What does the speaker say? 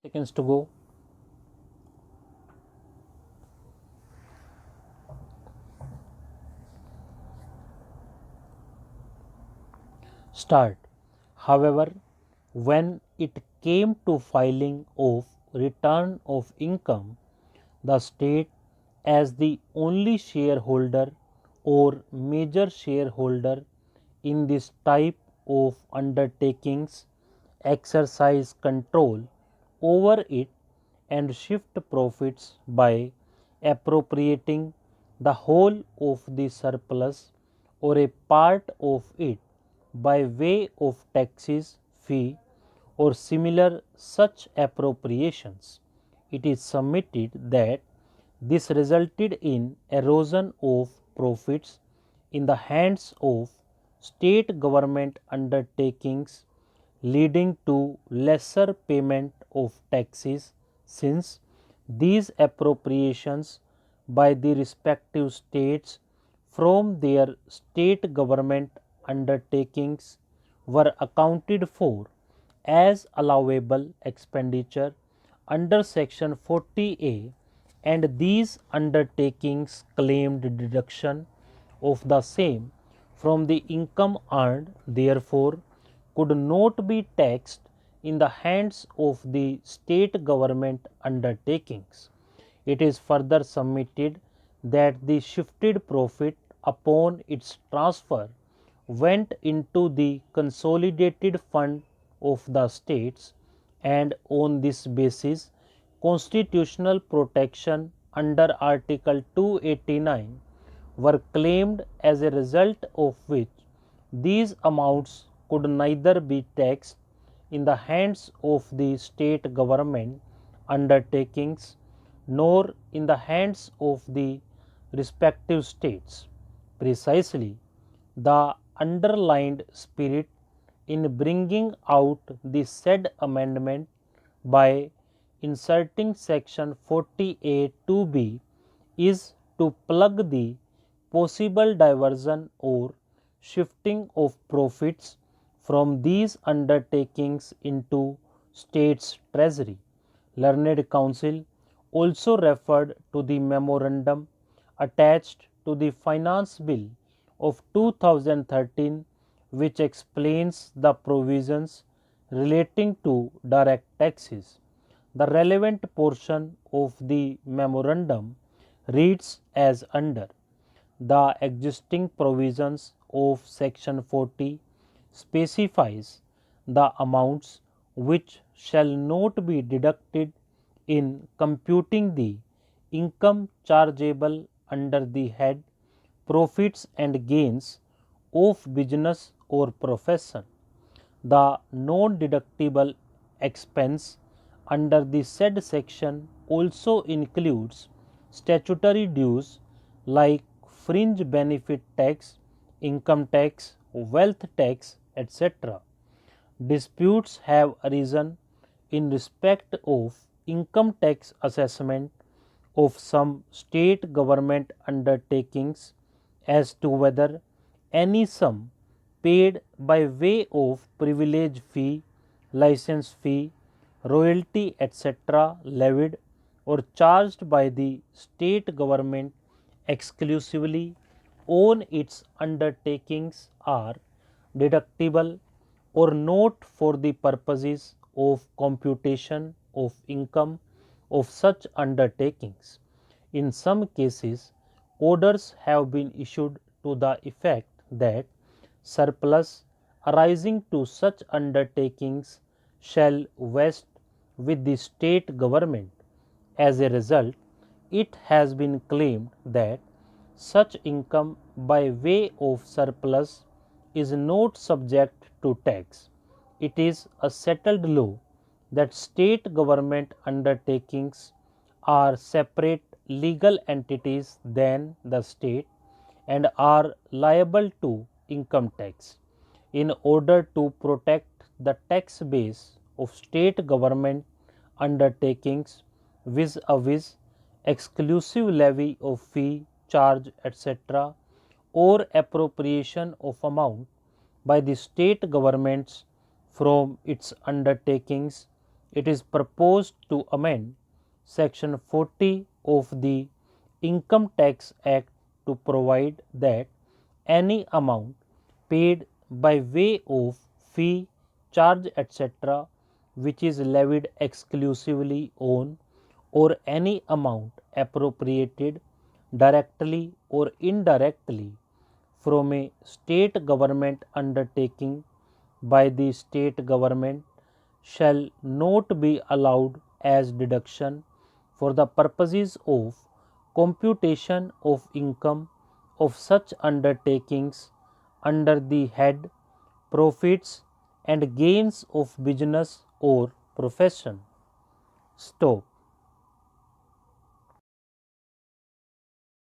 Seconds to go. Start. However, when it came to filing of return of income, the state as the only shareholder or major shareholder in this type of undertakings exercise control over it and shift profits by appropriating the whole of the surplus or a part of it by way of taxes, fee, or similar such appropriations. It is submitted that this resulted in erosion of profits in the hands of state government undertakings, leading to lesser payment of taxes, since these appropriations by the respective states from their state government undertakings were accounted for as allowable expenditure under section 40A, and these undertakings claimed deduction of the same from the income earned, therefore could not be taxed in the hands of the state government undertakings. It is further submitted that the shifted profit upon its transfer went into the consolidated fund of the states, and on this basis constitutional protection under Article 289 were claimed, as a result of which these amounts could neither be taxed in the hands of the state government undertakings nor in the hands of the respective states. Precisely, the underlined spirit in bringing out the said amendment by inserting section 48 2b is to plug the possible diversion or shifting of profits from these undertakings into state's treasury. Learned Counsel also referred to the memorandum attached to the Finance Bill of 2013, which explains the provisions relating to direct taxes. The relevant portion of the memorandum reads as under: the existing provisions of section 40 specifies the amounts which shall not be deducted in computing the income chargeable under the head profits and gains of business or profession. The non-deductible expense under the said section also includes statutory dues like fringe benefit tax, income tax, wealth tax, etc. Disputes have arisen in respect of income tax assessment of some state government undertakings as to whether any sum paid by way of privilege fee, license fee, royalty, etc., levied or charged by the state government exclusively on its undertakings are deductible or not for the purposes of computation of income of such undertakings. In some cases, orders have been issued to the effect that surplus arising to such undertakings shall vest with the state government. As a result, it has been claimed that such income by way of surplus is not subject to tax. It is a settled law that state government undertakings are separate legal entities than the state and are liable to income tax. In order to protect the tax base of state government undertakings vis-a-vis exclusive levy of fee, charge, etc., or appropriation of amount by the state governments from its undertakings, it is proposed to amend Section 40 of the Income Tax Act to provide that any amount paid by way of fee, charge, etc., which is levied exclusively on, or any amount appropriated directly or indirectly from a state government undertaking by the state government shall not be allowed as deduction for the purposes of computation of income of such undertakings under the head profits and gains of business or profession. Stop.